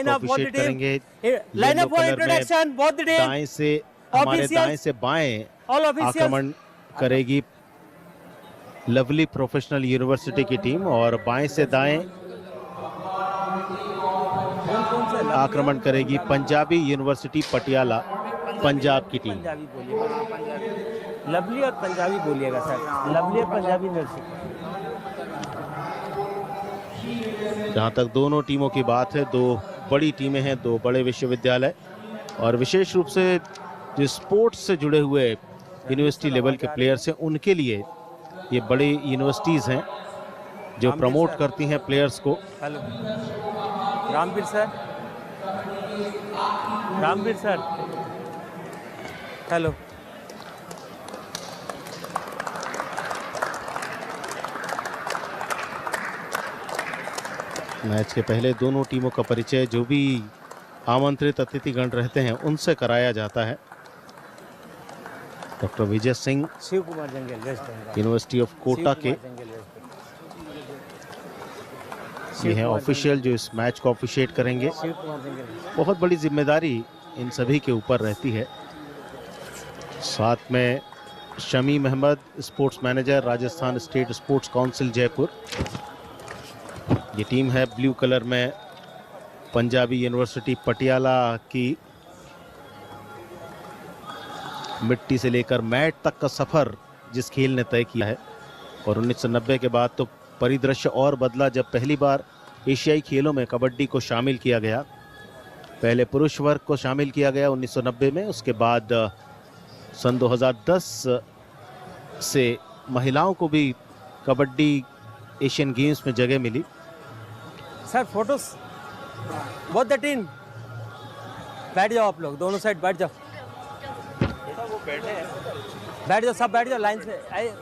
को अप्रिशिएट करेंगे। Line up for introduction both the team. दाएं से हमारे दाएं से बाएं आक्रमण करेगी लवली प्रोफेशनल यूनिवर्सिटी की टीम और बाएं से दाएं आक्रमण करेगी पंजाबी यूनिवर्सिटी पटियाला पंजाब की टीम। लवली और पंजाबी बोलिएगा सर, लवली और पंजाबी यूनिवर्सिटी। जहां तक दोनों टीमों की बात है, दो बड़ी टीमें हैं, दो बड़े विश्वविद्यालय और विशेष रूप से जो स्पोर्ट्स से जुड़े हुए यूनिवर्सिटी लेवल के प्लेयर्स हैं उनके लिए ये बड़ी यूनिवर्सिटीज़ हैं जो प्रमोट करती हैं प्लेयर्स को। Hello Ramveer sir, Ramveer sir hello. Match के पहले दोनों टीमों का परिचय जो भी आमंत्रित अतिथिगण रहते हैं उनसे कराया जाता है। डॉक्टर विजय सिंह शिव कुमार जंगल यूनिवर्सिटी ऑफ कोटा के ये हैं ऑफिशियल जो इस मैच को ऑफिशिएट करेंगे। बहुत बड़ी जिम्मेदारी इन सभी के ऊपर रहती है। साथ में Shamim Ahmed sports manager Rajasthan state sports council Jaipur. ये टीम है ब्लू कलर में पंजाबी यूनिवर्सिटी पटियाला की। मिट्टी से लेकर मैट तक का सफर जिस खेल ने तय किया है और 1990 के बाद तो परिदृश्य और बदला जब पहली बार एशियाई खेलों में कबड्डी को शामिल किया गया। पहले पुरुष वर्ग को शामिल किया गया 1990 में, उसके बाद सन 2010 से महिलाओं को भी कबड्डी एशियन गेम्स में जगह मिली। सर फोटोस बहुत द टीम बैठ जाओ, आप लोग दोनों साइड बैठ जाओ, बैठ जाओ, सब बैठ जाओ लाइन से,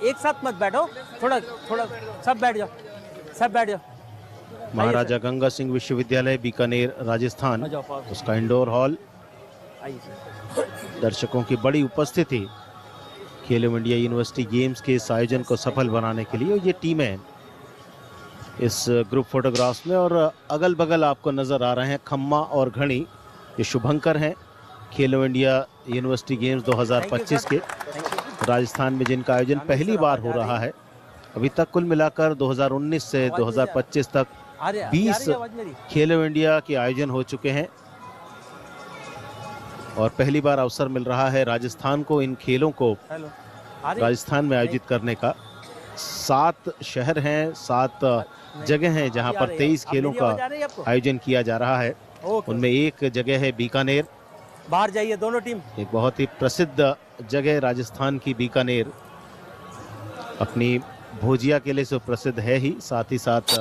एक साथ मत बैठो, थोड़ा थोड़ा सब बैठ जाओ, सब बैठ जाओ। महाराजा गंगा सिंह विश्वविद्यालय बीकानेर राजस्थान, उसका इंडोर हॉल, दर्शकों की बड़ी उपस्थिति खेलो इंडिया यूनिवर्सिटी गेम्स के इस आयोजन को सफल बनाने के लिए। ये टीमें इस ग्रुप फोटोग्राफ्स में और अगल बगल आपको नजर आ रहे हैं खम्मा और घड़ी, ये शुभंकर हैं खेलो इंडिया यूनिवर्सिटी गेम्स 2025 के राजस्थान में जिनका आयोजन पहली बार हो रहा है। अभी तक कुल मिलाकर 2019 से 2025 तक 20 खेलो इंडिया के आयोजन हो चुके हैं और पहली बार अवसर मिल रहा है राजस्थान को इन खेलों को राजस्थान में आयोजित करने का। 7 शहर हैं, 7 जगह हैं जहां पर 23 खेलों का आयोजन किया जा रहा है। उनमें एक जगह है बीकानेर, बाहर जाइए दोनों टीम। एक बहुत ही प्रसिद्ध जगह राजस्थान की बीकानेर अपनी भुजिया के लिए सुप्रसिद्ध है ही, साथ ही साथ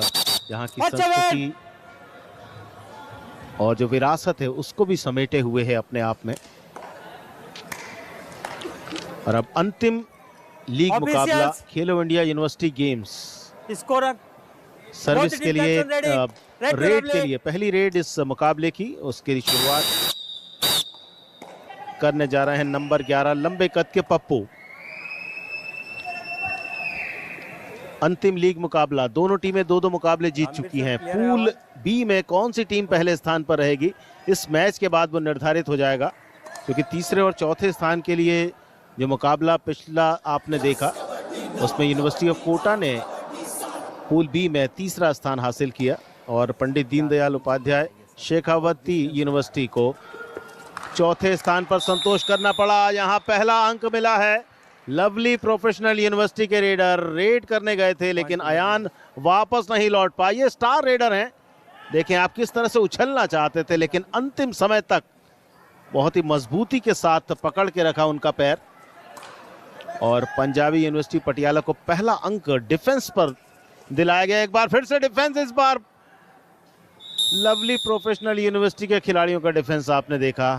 यहाँ की संस्कृति और जो विरासत है उसको भी समेटे हुए है अपने आप में। और अब अंतिम लीग मुकाबला खेलो India university games scorer service के लिए रेड के लिए पहली रेड इस मुकाबले की, उसकी शुरुआत करने जा रहे हैं नंबर 11 लंबे कद के पप्पू। अंतिम लीग मुकाबला, दोनों टीमें 2-2 मुकाबले जीत चुकी हैं। पूल बी में कौन सी टीम पहले स्थान पर रहेगी इस मैच के बाद वो निर्धारित हो जाएगा, क्योंकि तीसरे और चौथे स्थान के लिए जो मुकाबला पिछला आपने देखा उसमें यूनिवर्सिटी ऑफ कोटा ने पूल बी में तीसरा स्थान हासिल किया और पंडित दीनदयाल उपाध्याय शेखावती यूनिवर्सिटी को चौथे स्थान पर संतोष करना पड़ा। यहाँ पहला अंक मिला है लवली प्रोफेशनल यूनिवर्सिटी के रेडर, रेड करने गए थे लेकिन अयान वापस नहीं लौट पाए। ये स्टार रेडर हैं, देखें आप किस तरह से उछलना चाहते थे लेकिन अंतिम समय तक बहुत ही मजबूती के साथ पकड़ के रखा उनका पैर और पंजाबी यूनिवर्सिटी पटियाला को पहला अंक डिफेंस पर दिलाया गया। एक बार फिर से डिफेंस, इस बार लवली प्रोफेशनल यूनिवर्सिटी के खिलाड़ियों का डिफेंस आपने देखा।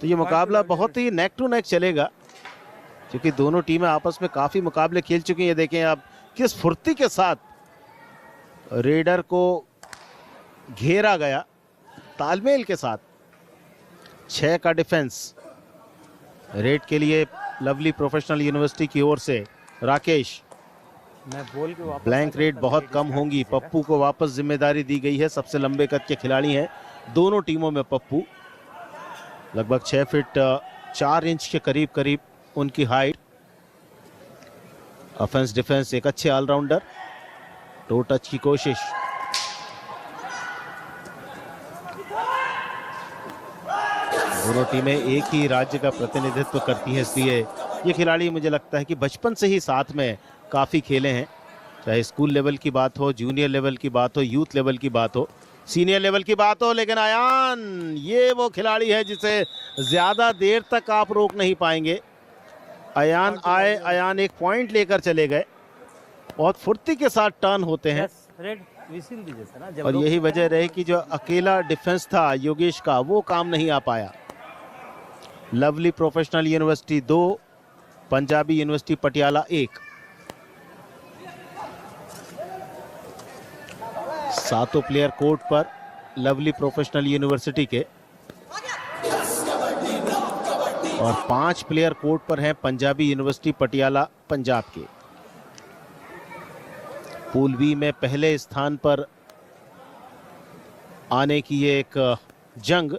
तो ये मुकाबला बहुत ही नेक टू नेक चलेगा क्योंकि दोनों टीमें आपस में काफी मुकाबले खेल चुकी हैं। देखें आप किस फुर्ती के साथ रेडर को घेरा गया, तालमेल के साथ। 6 का डिफेंस रेड के लिए लवली प्रोफेशनल यूनिवर्सिटी की ओर से राकेश। मैं बोल के ब्लैंक रेड बहुत कम होंगी, पप्पू को वापस जिम्मेदारी दी गई है, सबसे लंबे कद के खिलाड़ी हैं दोनों टीमों में पप्पू, लगभग 6 फीट 4 इंच के करीब करीब उनकी हाइट। ऑफेंस डिफेंस एक अच्छे ऑलराउंडर। टो टच की कोशिश, दोनों टीमें एक ही राज्य का प्रतिनिधित्व करती हैं, इसलिए ये खिलाड़ी मुझे लगता है कि बचपन से ही साथ में काफ़ी खेले हैं। चाहे स्कूल लेवल की बात हो, जूनियर लेवल की बात हो, यूथ लेवल की बात हो, सीनियर लेवल की बात हो। लेकिन अयान ये वो खिलाड़ी है जिसे ज़्यादा देर तक आप रोक नहीं पाएंगे। अयान आए, अयान एक पॉइंट लेकर चले गए। बहुत फुर्ती के साथ टर्न होते हैं रेड विसिल दीजिए सर ना, जब और यही वजह रही कि जो अकेला डिफेंस था योगेश का वो काम नहीं आ पाया। Lovely professional university 2, Punjabi university Patiala 1। सातों प्लेयर कोर्ट पर लवली प्रोफेशनल यूनिवर्सिटी के और 5 प्लेयर कोर्ट पर हैं पंजाबी यूनिवर्सिटी पटियाला पंजाब के। पूल बी में पहले स्थान पर आने की ये एक जंग।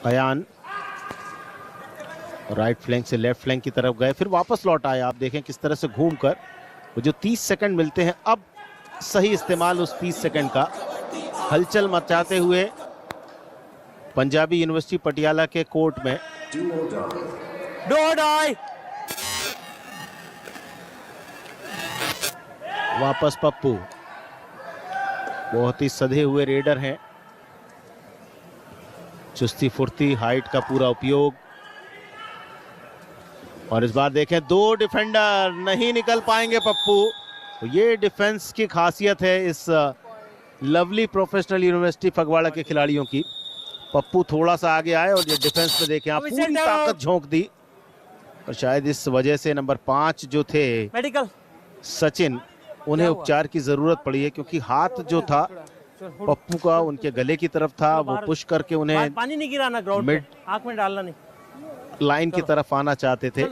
अयान राइट फ्लैंक से लेफ्ट फ्लैंक की तरफ गए, फिर वापस लौट आए। आप देखें किस तरह से घूमकर वो जो 30 सेकंड मिलते हैं, अब सही इस्तेमाल उस 30 सेकंड का। हलचल मचाते हुए पंजाबी यूनिवर्सिटी पटियाला के कोर्ट में वापस पप्पू, बहुत ही सधे हुए रेडर हैं। चुस्ती फुर्ती, हाइट का पूरा उपयोग। और इस बार देखें 2 डिफेंडर नहीं निकल पाएंगे पप्पू। तो ये डिफेंस की खासियत है इस लवली प्रोफेशनल यूनिवर्सिटी फगवाड़ा के खिलाड़ियों की। पप्पू थोड़ा सा आगे आए और ये डिफेंस में देखें आप पूरी ताकत झोंक दी। और शायद इस वजह से नंबर 5 जो थे मेडिकल सचिन, उन्हें उपचार की जरूरत पड़ी है, क्योंकि हाथ जो था पप्पू का उनके गले की तरफ था। वो पुश करके उन्हें पानी नहीं गिराना, ग्राउंड मिड आंख में डालना नहीं, लाइन की तरफ आना चाहते थे।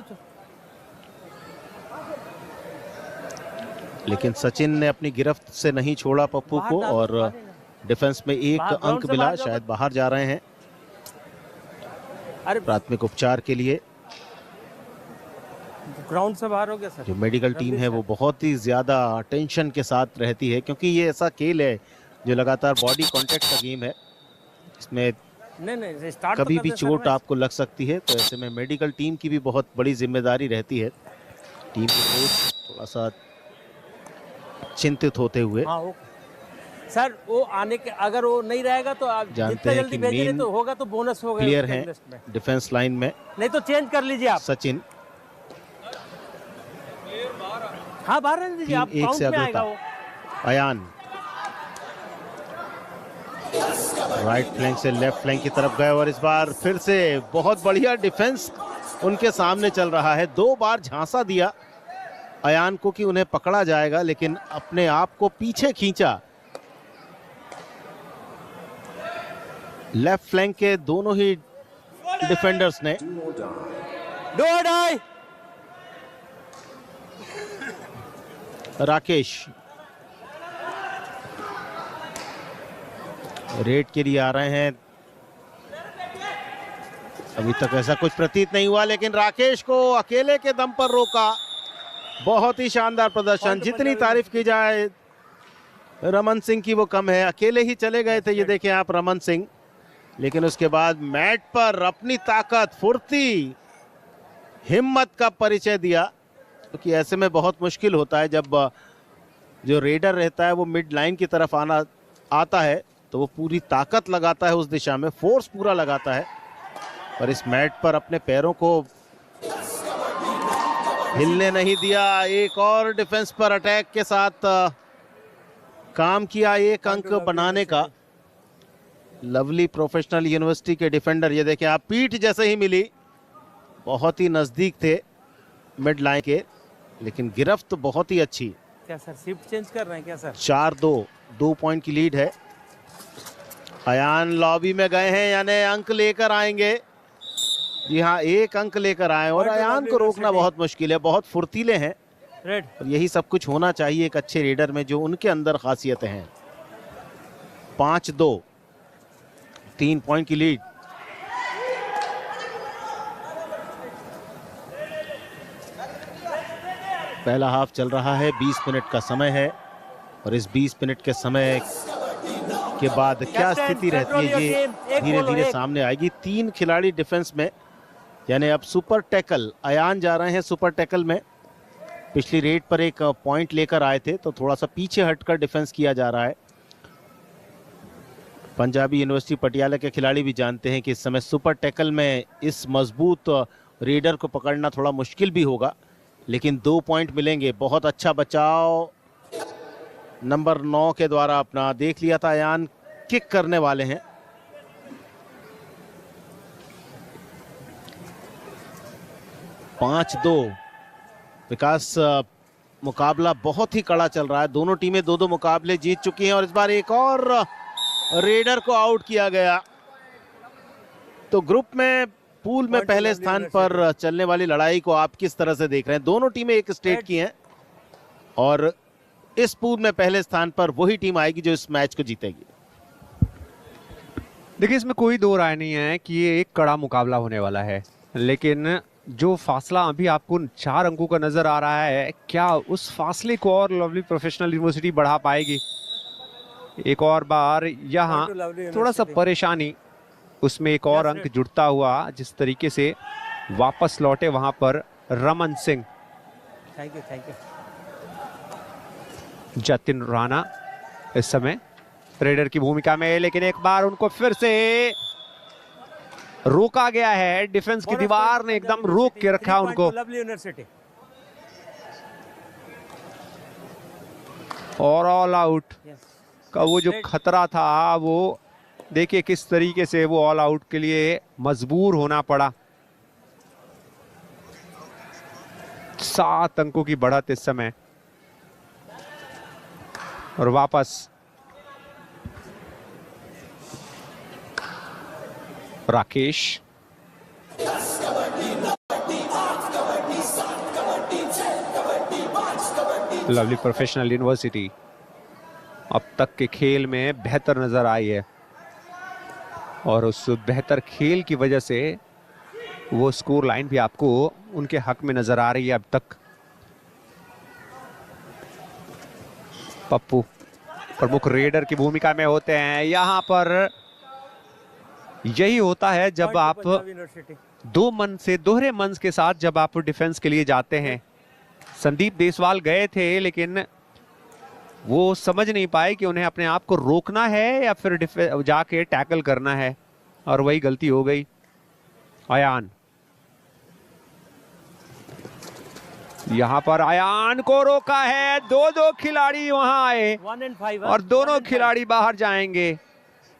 लेकिन सचिन ने अपनी गिरफ्त से नहीं छोड़ा पप्पू को और डिफेंस में 1 अंक मिला। शायद बाहर जा रहे हैं प्राथमिक उपचार के लिए। ग्राउंड से बाहर हो गया सर। जो मेडिकल टीम है वो बहुत ही ज्यादा टेंशन के साथ रहती है, क्योंकि ये ऐसा खेल है जो लगातार बॉडी कांटेक्ट का गेम है। इसमें नहीं कभी भी चोट आपको लग सकती है, तो ऐसे में मेडिकल टीम की भी बहुत बड़ी जिम्मेदारी रहती है। टीम के कोच थोड़ा सा चिंतित होते हुए। हाँ, सर वो आने के, अगर वो नहीं रहेगा तो आप जानते हैं कि मेन तो होगा तो बोनस होगा प्लेयर हैं डिफेंस लाइन में। नहीं तो चेंज कर लीजिए आप। सचिन हाँ बाहर रहने दीजिए आप, एक से काउंट में आएगा वो। अयान राइट फ्लैंक से लेफ्ट फ्लैंक की तरफ गए और इस बार फिर से बहुत बढ़िया डिफेंस उनके सामने चल रहा है। 2 बार झांसा दिया अयान को कि उन्हें पकड़ा जाएगा, लेकिन अपने आप को पीछे खींचा। लेफ्ट फ्लैंक के दोनों ही डिफेंडर्स ने। राकेश रेड के लिए आ रहे हैं। अभी तक ऐसा कुछ प्रतीत नहीं हुआ, लेकिन राकेश को अकेले के दम पर रोका। बहुत ही शानदार प्रदर्शन। जितनी तारीफ की जाए रमन सिंह की वो कम है। अकेले ही चले गए थे, ये देखें आप, रमन सिंह, लेकिन उसके बाद मैट पर अपनी ताकत, फुर्ती, हिम्मत का परिचय दिया। क्योंकि ऐसे में बहुत मुश्किल होता है जब जो रेडर रहता है वो मिड लाइन की तरफ आता है, तो वो पूरी ताकत लगाता है उस दिशा में, फोर्स पूरा लगाता है। और इस मैट पर अपने पैरों को हिलने नहीं दिया। एक और डिफेंस पर अटैक के साथ काम किया 1 अंक बनाने का। लवली प्रोफेशनल यूनिवर्सिटी के डिफेंडर, ये देखें आप, पीठ जैसे ही मिली, बहुत ही नजदीक थे मिड लाइन के, लेकिन गिरफ्त बहुत ही अच्छी। क्या सर शिफ्ट चेंज कर रहे हैं क्या सर? 4-2, 2 पॉइंट की लीड है। अयान लॉबी में गए हैं, यानी अंक लेकर आएंगे। जी हाँ, 1 अंक लेकर आए और अयान को रोकना बहुत मुश्किल है। बहुत फुर्तीले हैं रेड, और यही सब कुछ होना चाहिए एक अच्छे रेडर में, जो उनके अंदर खासियतें हैं। 5-2, 3 पॉइंट की लीड। पहला हाफ चल रहा है, 20 मिनट का समय है और इस 20 मिनट के समय के बाद क्या स्थिति रहती है ये धीरे धीरे सामने आएगी। 3 खिलाड़ी डिफेंस में, यानी अब सुपर टैकल अयान जा रहे हैं सुपर टैकल में। पिछली रेड पर एक पॉइंट लेकर आए थे तो थोड़ा सा पीछे हटकर डिफेंस किया जा रहा है। पंजाबी यूनिवर्सिटी पटियाला के खिलाड़ी भी जानते हैं कि इस समय सुपर टैकल में इस मजबूत रेडर को पकड़ना थोड़ा मुश्किल भी होगा, लेकिन 2 पॉइंट मिलेंगे। बहुत अच्छा बचाव नंबर 9 के द्वारा अपना देख लिया था अयान। किक करने वाले हैं। पांच 2 विकास। मुकाबला बहुत ही कड़ा चल रहा है, दोनों टीमें 2-2 मुकाबले जीत चुकी हैं और इस बार एक और रेडर को आउट किया गया। तो ग्रुप में पूल में पहले स्थान पर चलने वाली लड़ाई को आप किस तरह से देख रहे हैं? दोनों टीमें एक स्टेट की हैं और इस पूल में पहले स्थान पर वही टीम आएगी जो इस मैच को जीतेगी। देखिए, इसमें कोई दो राय नहीं है कि ये एक कड़ा मुकाबला होने वाला है, लेकिन जो फासला अभी आपको 4 अंकों का नजर आ रहा है, क्या उस फासले को और लवली प्रोफेशनल यूनिवर्सिटी बढ़ा पाएगी? एक और बार यहाँ थोड़ा सा परेशानी, उसमें एक और अंक जुड़ता हुआ जिस तरीके से वापस लौटे वहां पर रमन सिंह। Thank you. जतिन राणा इस समय रेडर की भूमिका में, लेकिन एक बार उनको फिर से रोका गया है। डिफेंस की दीवार ने एकदम रोक के रखा उनको। और ऑल आउट का वो जो खतरा था, वो देखिए किस तरीके से वो ऑल आउट के लिए मजबूर होना पड़ा। 7 अंकों की बढ़त इस समय और वापस राकेश। लवली प्रोफेशनल यूनिवर्सिटी अब तक के खेल में बेहतर नजर आई है और उस बेहतर खेल की वजह से वो स्कोर लाइन भी आपको उनके हक में नजर आ रही है अब तक। पप्पू प्रमुख रेडर की भूमिका में होते हैं। यहां पर यही होता है जब आप दो मन से, दोहरे मन के साथ जब आप डिफेंस के लिए जाते हैं। संदीप देसवाल गए थे लेकिन वो समझ नहीं पाए कि उन्हें अपने आप को रोकना है या फिर जाके टैकल करना है, और वही गलती हो गई। अयान, यहां पर अयान को रोका है। 2-2 खिलाड़ी वहां आए और दोनों खिलाड़ी बाहर जाएंगे।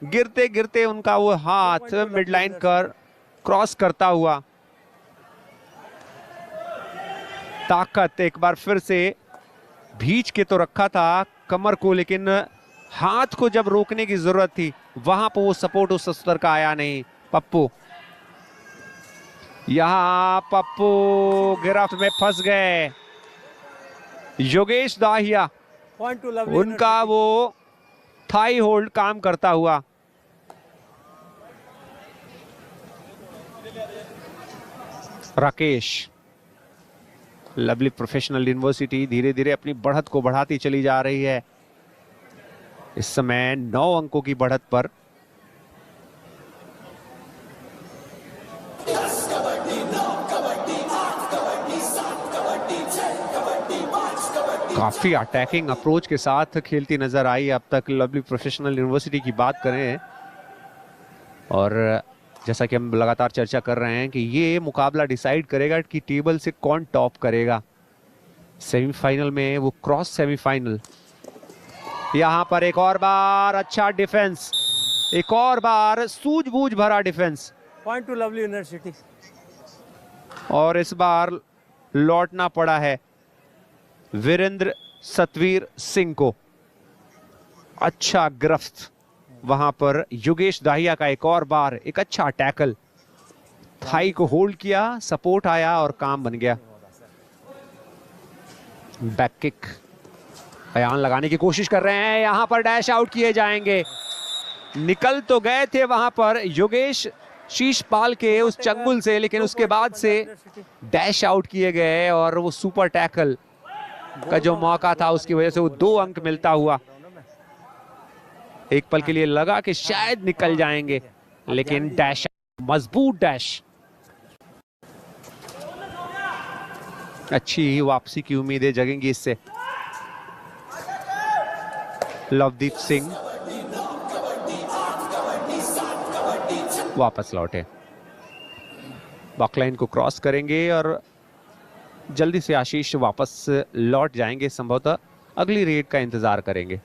गिरते गिरते उनका वो हाथ मिड लाइन कर क्रॉस करता हुआ। ताकत एक बार फिर से भींच के तो रखा था कमर को, लेकिन हाथ को जब रोकने की जरूरत थी वहां पर वो सपोर्ट उस स्तर का आया नहीं। पप्पू, यहां पप्पू गिरफ्त में फंस गए। योगेश दाहिया, उनका वो थाई होल्ड काम करता हुआ। राकेश, लवली प्रोफेशनल यूनिवर्सिटी धीरे धीरे अपनी बढ़त को बढ़ाती चली जा रही है। इस समय 9 अंकों की बढ़त पर। काफी अटैकिंग अप्रोच के साथ खेलती नजर आई अब तक लवली प्रोफेशनल यूनिवर्सिटी की बात करें, और जैसा कि हम लगातार चर्चा कर रहे हैं कि ये मुकाबला डिसाइड करेगा कि टेबल से कौन टॉप करेगा। सेमीफाइनल में वो क्रॉस सेमीफाइनल। यहां पर एक और बार अच्छा डिफेंस, एक और बार सूझबूझ भरा defence. Point too lovely university. और इस बार लौटना पड़ा है वीरेंद्र सतवीर सिंह को। अच्छा गिरफ्त वहां पर योगेश दाहिया का। एक और बार एक अच्छा टैकल, थाई को होल्ड किया, सपोर्ट आया और काम बन गया। बैक किक अयान लगाने की कोशिश कर रहे हैं, यहां पर डैश आउट किए जाएंगे। निकल तो गए थे वहां पर योगेश शीशपाल के उस चंगुल से, लेकिन उसके बाद से डैश आउट किए गए और वो सुपर टैकल का जो मौका था उसकी वजह से वो 2 अंक मिलता हुआ। एक पल के लिए लगा कि शायद निकल जाएंगे, लेकिन डैश, मजबूत डैश। अच्छी ही वापसी की उम्मीदें जगेंगी इससे। लवदीप सिंह वापस लौटे, बॉकलाइन को क्रॉस करेंगे और जल्दी से आशीष वापस लौट जाएंगे। संभवतः अगली रेड का इंतजार करेंगे।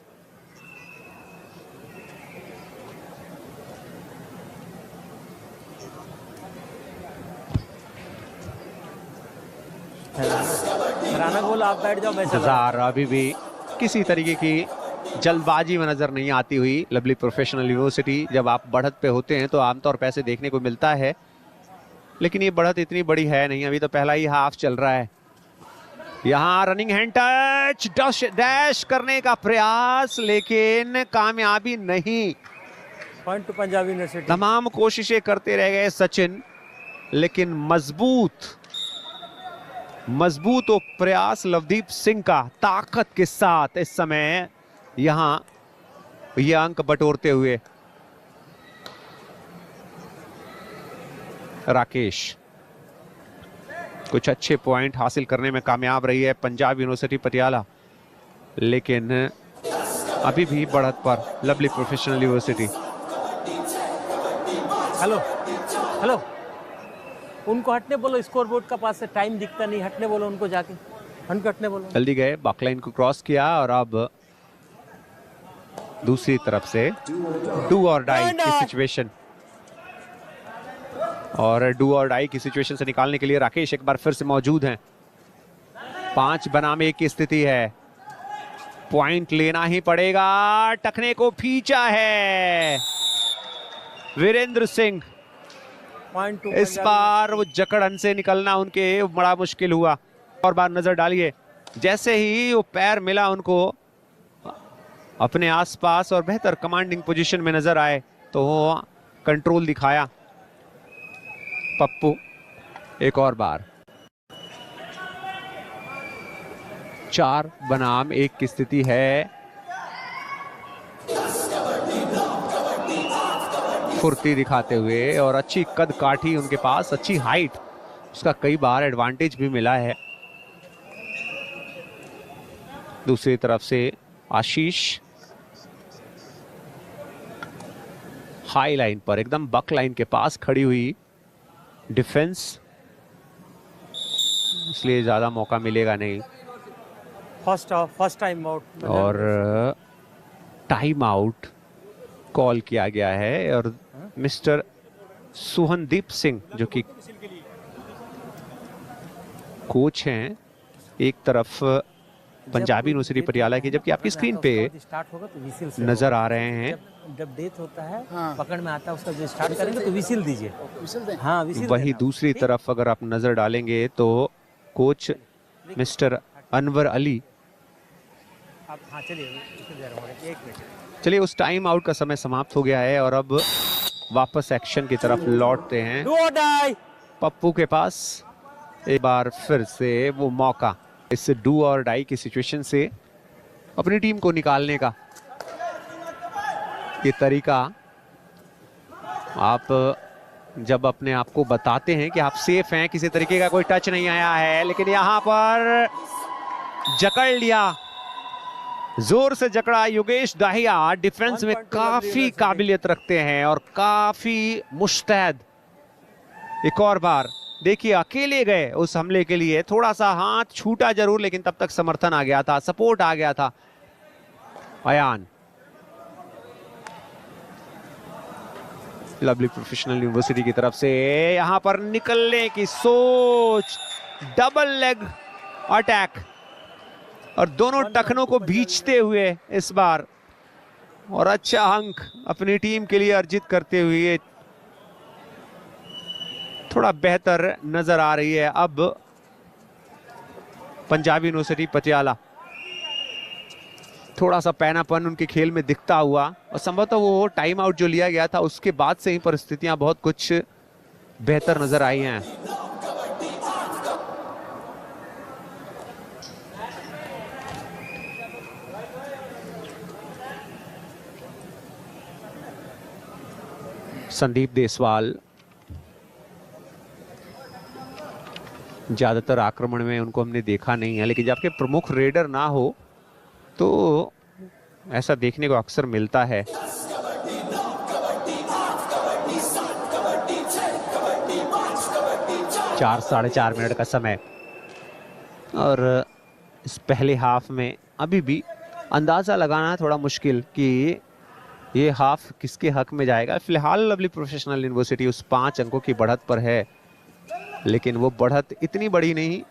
राना बोला आप बैठ जाओ, वैसे इंतजार अभी भी किसी तरीके की जल्दबाजी में नजर नहीं आती हुई। लवली प्रोफेशनल यूनिवर्सिटी, जब आप बढ़त पे होते हैं तो आमतौर पे ऐसे देखने को मिलता है, लेकिन ये बढ़त इतनी बड़ी है नहीं। अभी तो पहला ही हाफ चल रहा है। यहाँ रनिंग हैंड टच, डैश करने का प्रयास, लेकिन कामयाबी नहीं। Point two Punjab university. तमाम कोशिशें करते रह गए सचिन, लेकिन मजबूत वो प्रयास लवदीप सिंह का ताकत के साथ इस समय यहां ये अंक बटोरते हुए। राकेश कुछ अच्छे पॉइंट हासिल करने में कामयाब रही है पंजाब यूनिवर्सिटी पटियाला, लेकिन अभी भी बढ़त पर lovely professional university. Hello hello, उनको हटने बोलो, स्कोर बोर्ड का पास से टाइम दिखता नहीं, हटने बोलो उनको, जाके उनको हटने बोलो। जल्दी गए, बॉकलाइन को क्रॉस किया और अब दूसरी तरफ से डू और डाई की सिचुएशन, और डू और डाई की सिचुएशन से निकालने के लिए राकेश एक बार फिर से मौजूद हैं। 5 बनाम 1 की स्थिति है, पॉइंट लेना ही पड़ेगा। टखने को खींचा है वीरेंद्र सिंह। इस बार वो जकड़न से निकलना उनके बड़ा मुश्किल हुआ। और बार नजर डालिए, जैसे ही वो पैर मिला उनको अपने आसपास और बेहतर कमांडिंग पोजीशन में नजर आए तो वो कंट्रोल दिखाया पप्पू। एक और बार 4 बनाम 1 की स्थिति है। फुर्ती दिखाते हुए और अच्छी कद काठी उनके पास, अच्छी हाइट, उसका कई बार एडवांटेज भी मिला है। दूसरी तरफ से आशीष हाई लाइन पर, एकदम बक लाइन के पास खड़ी हुई डिफेंस, इसलिए ज्यादा मौका मिलेगा नहीं। फर्स्ट टाइम आउट और टाइम आउट कॉल किया गया है और मिस्टर सुहनदीप सिंह जो कि कोच हैं एक तरफ पंजाबी यूनिवर्सिटी पटियाला की, जबकि आपकी स्क्रीन पे नजर आ रहे हैं। जब डेथ होता है, पकड़ में आता है उसका, जो स्टार्ट करेंगे तो विसिल दीजिए। हाँ, विसिल। वही दूसरी तरफ अगर आप नजर डालेंगे तो कोच मिस्टर अनवर अली। हाँ चलिए, चलिए, उस टाइम आउट का समय समाप्त हो गया है और अब वापस एक्शन की तरफ लौटते हैं। पप्पू के पास एक बार फिर से वो मौका इस डू और डाई की सिचुएशन से अपनी टीम को निकालने का। ये तरीका, आप जब अपने आप को बताते हैं कि आप सेफ हैं, किसी तरीके का कोई टच नहीं आया है, लेकिन यहां पर जकड़ लिया, जोर से जकड़ा योगेश दाहिया। डिफेंस में काफी काबिलियत रखते हैं और काफी मुस्तैद। एक और बार देखिए, अकेले गए उस हमले के लिए, थोड़ा सा हाथ छूटा जरूर, लेकिन तब तक समर्थन आ गया था, सपोर्ट आ गया था। अयान, लवली प्रोफेशनल यूनिवर्सिटी की तरफ से यहां पर निकलने की सोच, डबल लेग अटैक और दोनों टखनों को भींचते हुए इस बार, और अच्छा अंक अपनी टीम के लिए अर्जित करते हुए थोड़ा बेहतर नजर आ रही है अब पंजाब यूनिवर्सिटी पटियाला। थोड़ा सा पैनापन उनके खेल में दिखता हुआ, और संभवतः वो टाइम आउट जो लिया गया था उसके बाद से ही परिस्थितियां बहुत कुछ बेहतर नजर आई हैं। संदीप देसवाल ज्यादातर आक्रमण में उनको हमने देखा नहीं है, लेकिन जब आपके प्रमुख रेडर ना हो तो ऐसा देखने को अक्सर मिलता है। 4-4.5 मिनट का समय, और इस पहले हाफ में अभी भी अंदाजा लगाना थोड़ा मुश्किल कि ये हाफ किसके हक में जाएगा। फिलहाल लवली प्रोफेशनल यूनिवर्सिटी उस 5 अंकों की बढ़त पर है, लेकिन वो बढ़त इतनी बड़ी नहीं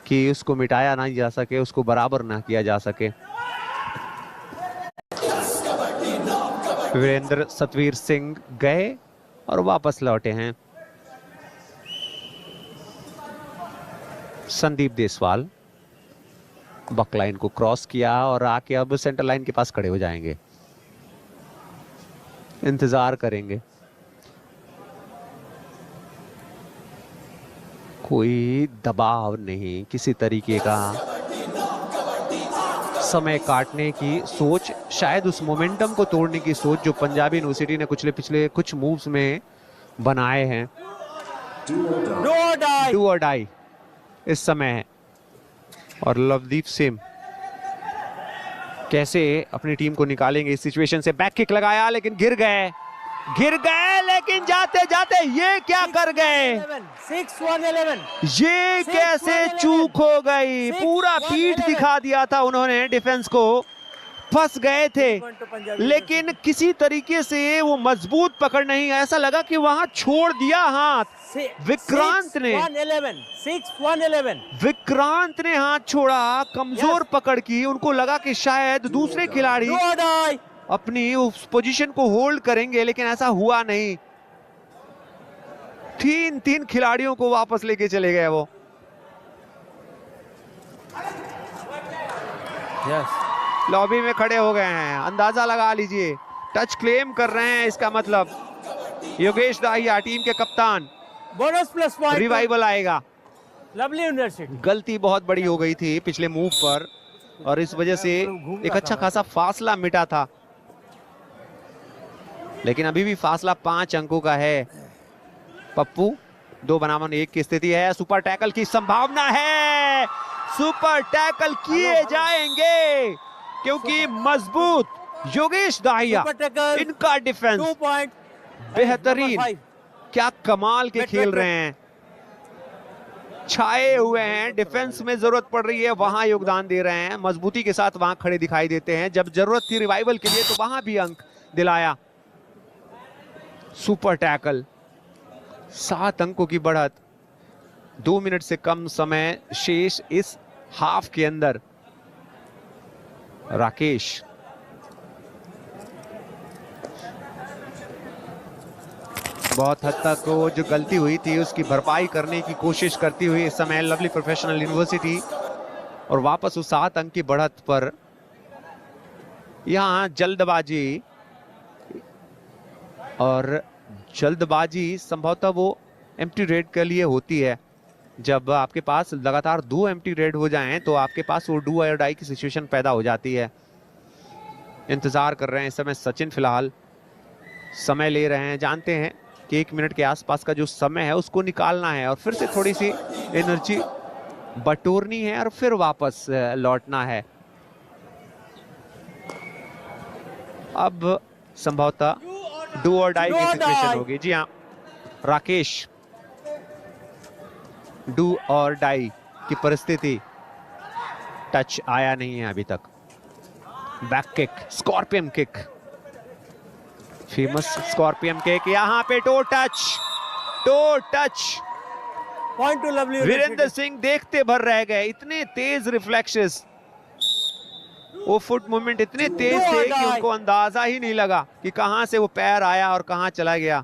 कि उसको मिटाया ना जा सके, उसको बराबर ना किया जा सके। वीरेंद्र सतवीर सिंह गए और वापस लौटे हैं। संदीप देसवाल बक लाइन को क्रॉस किया और आके अब सेंटर लाइन के पास खड़े हो जाएंगे, इंतजार करेंगे। कोई दबाव नहीं, किसी तरीके का समय काटने की सोच, शायद उस मोमेंटम को तोड़ने की सोच जो पंजाबी यूनिवर्सिटी ने पिछले कुछ मूव्स में बनाए हैं। डू और डाई इस समय है, और लवदीप सिंह कैसे अपनी टीम को निकालेंगे इस सिचुएशन से। बैक किक लगाया लेकिन गिर गए, लेकिन जाते जाते ये क्या कर गए, 6-1-11 ये कैसे चूक हो गई। पूरा पीठ दिखा दिया था उन्होंने डिफेंस को, फंस गए थे, लेकिन किसी तरीके से वो मजबूत पकड़ नहीं, ऐसा लगा कि वहां छोड़ दिया हाथ। विक्रांत ने 6-1-11 विक्रांत ने हाथ छोड़ा, कमजोर पकड़ की। उनको लगा कि शायद दूसरे खिलाड़ी अपनी उस पोजीशन को होल्ड करेंगे, लेकिन ऐसा हुआ नहीं। 3 खिलाड़ियों को वापस लेके चले गए वो। लॉबी में खड़े हो गए हैं, अंदाजा लगा लीजिए, टच क्लेम कर रहे हैं। इसका मतलब योगेश दाहिया टीम के कप्तान, बोनस प्लस पॉइंट, रिवाइवल आएगा। लवली यूनिवर्सिटी गलती बहुत बड़ी हो गई थी पिछले मूव पर, और इस वजह से एक अच्छा खासा फासला मिटा था, लेकिन अभी भी फासला 5 अंकों का है। पप्पू 2 बनाम 1 की स्थिति है, सुपर टैकल की संभावना है, सुपर टैकल किए जाएंगे क्योंकि मजबूत योगेश दाहिया, इनका डिफेंस बेहतरीन, क्या कमाल के खेल रहे हैं, छाए हुए हैं। डिफेंस में जरूरत पड़ रही है वहां योगदान दे रहे हैं, मजबूती के साथ वहां खड़े दिखाई देते हैं। जब जरूरत थी रिवाइवल के लिए तो वहां भी अंक दिलाया। सुपर टैकल, 7 अंकों की बढ़त, 2 मिनट से कम समय शेष इस हाफ के अंदर। राकेश बहुत हद तक वो जो गलती हुई थी उसकी भरपाई करने की कोशिश करती हुई इस समय लवली प्रोफेशनल यूनिवर्सिटी, और वापस उस 7 अंक की बढ़त पर। यहां जल्दबाजी, और जल्दबाजी संभवतः वो एम्प्टी रेड के लिए होती है। जब आपके पास लगातार 2 एम्प्टी रेड हो जाएं तो आपके पास वो डू और डाई की सिचुएशन पैदा हो जाती है। इंतजार कर रहे हैं इस समय सचिन, फिलहाल समय ले रहे हैं, जानते हैं कि 1 मिनट के आसपास का जो समय है उसको निकालना है और फिर से थोड़ी सी एनर्जी बटोरनी है और फिर वापस लौटना है। अब संभवतः डू और डाई की सिचुएशन होगी। जी हाँ राकेश, डू और डाई की परिस्थिति, टच आया नहीं है अभी तक। Back kick, scorpion kick, famous scorpion kick, यहां पे toe touch point too lovely. Virendra Singh देखते भर रह गए, इतने तेज रिफ्लेक्सेस, वो फुट मूवमेंट इतने तेज थे कि उनको अंदाजा ही नहीं लगा कि कहां से वो पैर आया और कहां चला गया।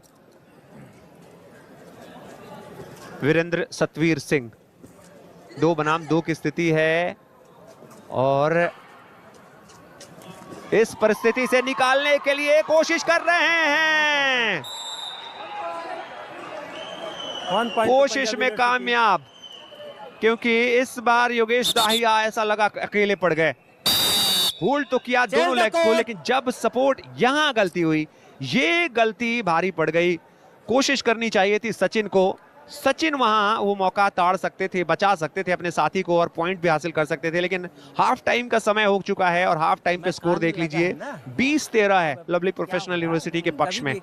वीरेंद्र सतवीर सिंह, 2 बनाम 2 की स्थिति है, और इस परिस्थिति से निकालने के लिए कोशिश कर रहे हैं, कोशिश में कामयाब, क्योंकि इस बार योगेश दाहिया ऐसा लगा अकेले पड़ गए। होल्ड तो किया दोनों लेग को, लेकिन जब सपोर्ट यहां गलती हुई, ये गलती भारी पड़ गई। कोशिश करनी चाहिए थी सचिन को, सचिन वहां वो मौका ताड़ सकते थे, बचा सकते थे अपने साथी को और पॉइंट भी हासिल कर सकते थे, लेकिन हाफ टाइम का समय हो चुका है और हाफ टाइम पे स्कोर देख लीजिए 20-13 है लवली प्रोफेशनल यूनिवर्सिटी के पक्ष में।